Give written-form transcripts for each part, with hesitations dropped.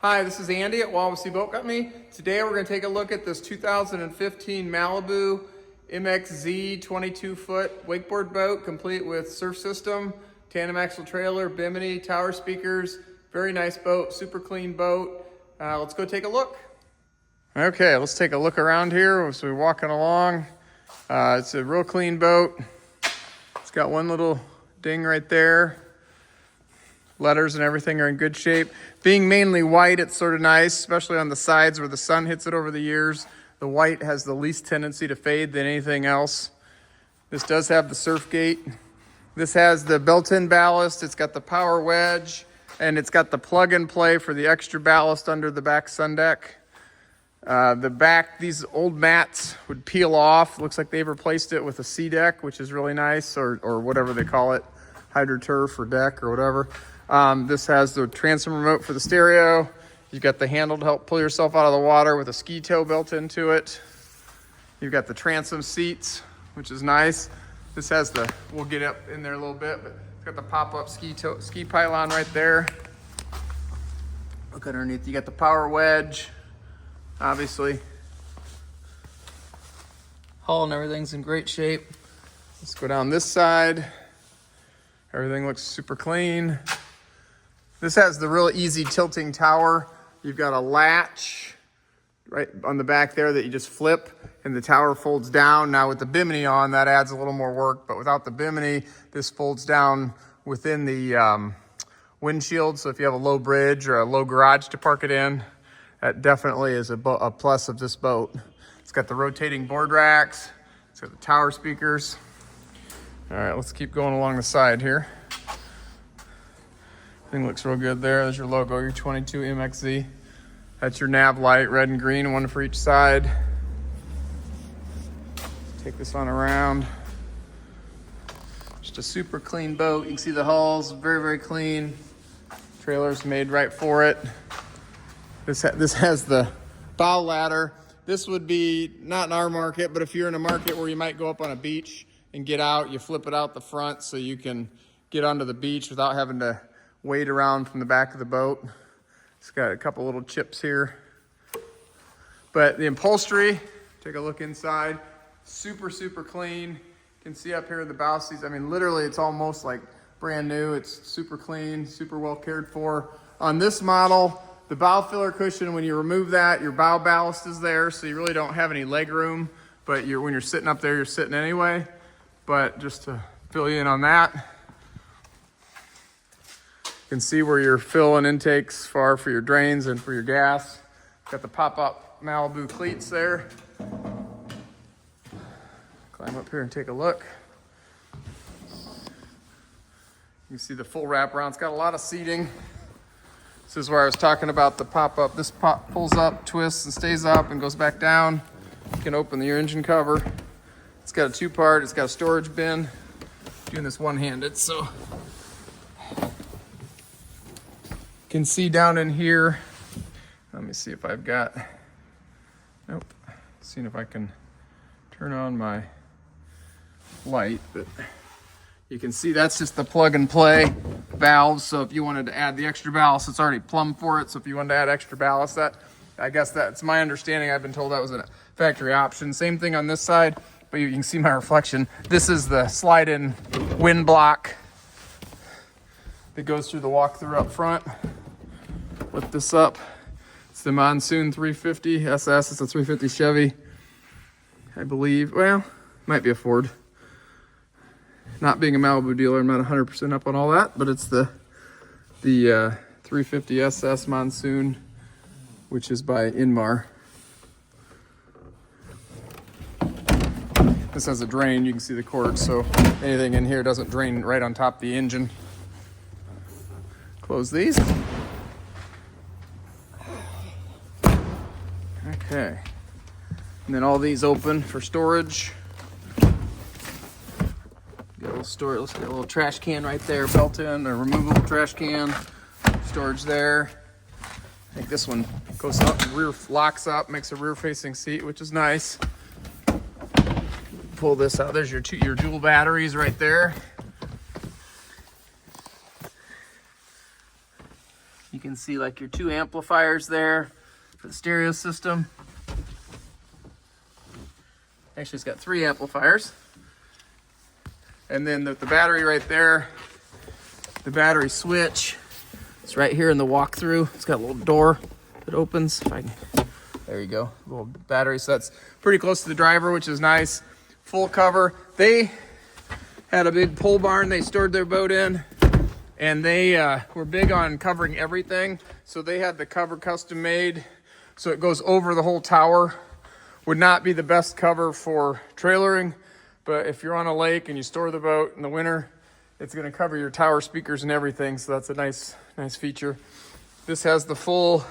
Hi, this is Andy at Wawasee Boat Company. Today we're going to take a look at this 2015 Malibu MXZ 22-foot wakeboard boat, complete with surf system, tandem axle trailer, bimini, tower speakers. Very nice boat, super clean boat. Let's go take a look. Okay, let's take a look around here as we're walking along. It's a real clean boat. It's got one little ding right there. Letters and everything are in good shape. Being mainly white, it's sort of nice, especially on the sides where the sun hits it over the years. The white has the least tendency to fade than anything else. This does have the surf gate. This has the built-in ballast. It's got the power wedge, and it's got the plug and play for the extra ballast under the back sun deck. These old mats would peel off. Looks like they've replaced it with a sea deck, which is really nice, or whatever they call it, hydroturf or deck or whatever. This has the transom remote for the stereo. You've got the handle to help pull yourself out of the water with a ski tow built into it. You've got the transom seats, which is nice. This has we'll get up in there a little bit, but it's got the pop-up ski pylon right there. Look underneath, you got the power wedge, obviously. Hull and everything's in great shape. Let's go down this side. Everything looks super clean. This has the real easy tilting tower. You've got a latch right on the back there that you just flip and the tower folds down. Now with the bimini on, that adds a little more work, but without the bimini, this folds down within the windshield. So if you have a low bridge or a low garage to park it in, that definitely is a plus of this boat. It's got the rotating board racks. It's got the tower speakers. All right, let's keep going along the side here. Thing looks real good there. There's your logo, your 22 MXZ. That's your nav light, red and green, one for each side. Take this on around. Just a super clean boat. You can see the hull's very, very clean. Trailer's made right for it. This has the bow ladder. This would be not in our market, but if you're in a market where you might go up on a beach and get out, you flip it out the front so you can get onto the beach without having to wade around from the back of the boat. It's got a couple little chips here. But the upholstery, take a look inside, super, super clean. You can see up here the bow seats. I mean, literally it's almost like brand new. It's super clean, super well cared for. On this model, the bow filler cushion, when you remove that, your bow ballast is there, so you really don't have any leg room, but when you're sitting up there, you're sitting anyway. But just to fill you in on that, you can see where your fill and intakes are for your drains and for your gas. Got the pop-up Malibu cleats there. Climb up here and take a look. You can see the full wraparound. It's got a lot of seating. This is where I was talking about the pop-up. This pulls up, twists, and stays up and goes back down. You can open your engine cover. It's got a two-part. It's got a storage bin. Doing this one-handed, so you can see down in here. Let me see if I've got. Nope. Seeing if I can turn on my light, but you can see that's just the plug and play valves. So if you wanted to add the extra ballast, it's already plumbed for it. So if you wanted to add extra ballast, I guess that's my understanding. I've been told that was a factory option. Same thing on this side. But you can see my reflection. This is the slide-in wind block that goes through the walk-through up front. Lift this up. It's the Monsoon 350 SS. It's a 350 Chevy, I believe. Well, might be a Ford. Not being a Malibu dealer, I'm not 100% up on all that, but it's the 350 SS Monsoon, which is by Inmar. This has a drain, you can see the cord, so anything in here doesn't drain right on top of the engine. Close these. Okay. And then all these open for storage. Got a little storage, let's get a little trash can right there, built in, a removable trash can. Storage there. I think this one goes up, rear locks up, makes a rear facing seat, which is nice. Pull this out. There's your dual batteries right there. You can see like your 2 amplifiers there for the stereo system. Actually, it's got 3 amplifiers. And then the battery right there, the battery switch, it's right here in the walkthrough. It's got a little door that opens. There you go, little battery. So that's pretty close to the driver, which is nice. Full cover. They had a big pole barn they stored their boat in, and they were big on covering everything. So they had the cover custom made, so it goes over the whole tower. Would not be the best cover for trailering, but if you're on a lake and you store the boat in the winter, it's gonna cover your tower speakers and everything, so that's a nice feature. This has the full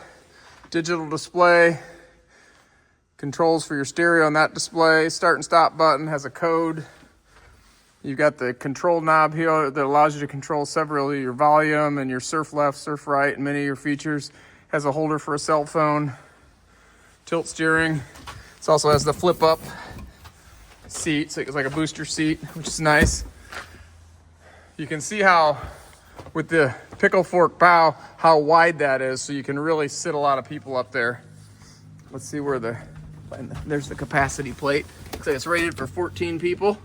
digital display, controls for your stereo on that display, start and stop button, has a code. You've got the control knob here that allows you to control several of your volume and your surf left, surf right, and many of your features. Has a holder for a cell phone, tilt steering. It also has the flip up seat, so it's like a booster seat, which is nice. You can see how, with the pickle fork bow, how wide that is, so you can really sit a lot of people up there. Let's see where there's the capacity plate. Looks like it's rated for 14 people.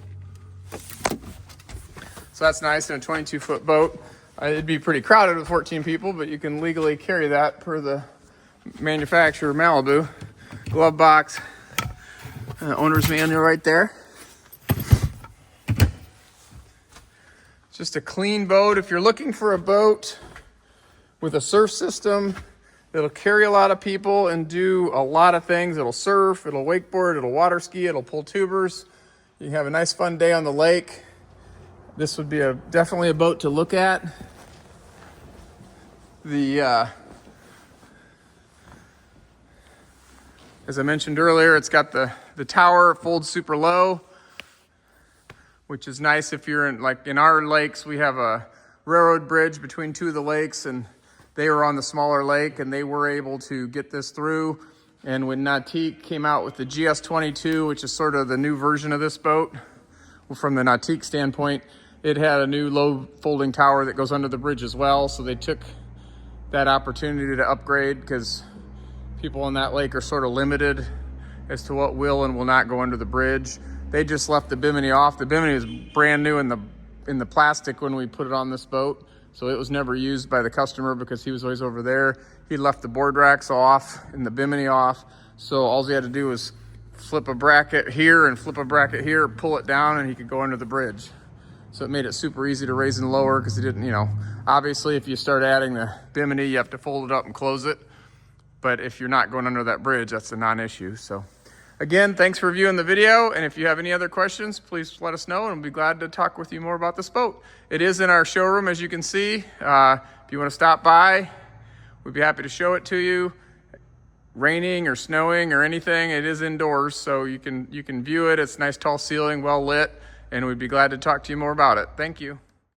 So that's nice in a 22-foot boat. It'd be pretty crowded with 14 people, but you can legally carry that per the manufacturer, Malibu. Glove box, owner's manual right there. Just a clean boat. If you're looking for a boat with a surf system that'll carry a lot of people and do a lot of things, it'll surf, it'll wakeboard, it'll water ski, it'll pull tubers. You can have a nice fun day on the lake. This would be definitely a boat to look at. As I mentioned earlier, it's got the tower, folds super low, which is nice if you're in our lakes. We have a railroad bridge between 2 of the lakes, and they were on the smaller lake, and they were able to get this through. And when Nautique came out with the GS22, which is sort of the new version of this boat, from the Nautique standpoint, it had a new low folding tower that goes under the bridge as well. So they took that opportunity to upgrade, because people on that lake are sort of limited as to what will and will not go under the bridge. They just left the bimini off. The bimini was brand new in the plastic when we put it on this boat, so it was never used by the customer because he was always over there. He left the board racks off and the bimini off, so all he had to do was flip a bracket here and flip a bracket here, pull it down, and he could go under the bridge. So it made it super easy to raise and lower, because he didn't, obviously if you start adding the bimini, you have to fold it up and close it. But if you're not going under that bridge, that's a non-issue. So again, thanks for viewing the video. And if you have any other questions, please let us know, and we'll be glad to talk with you more about this boat. It is in our showroom, as you can see. If you want to stop by, we'd be happy to show it to you. Raining or snowing or anything, it is indoors, so you can view it. It's nice tall ceiling, well lit, and we'd be glad to talk to you more about it. Thank you.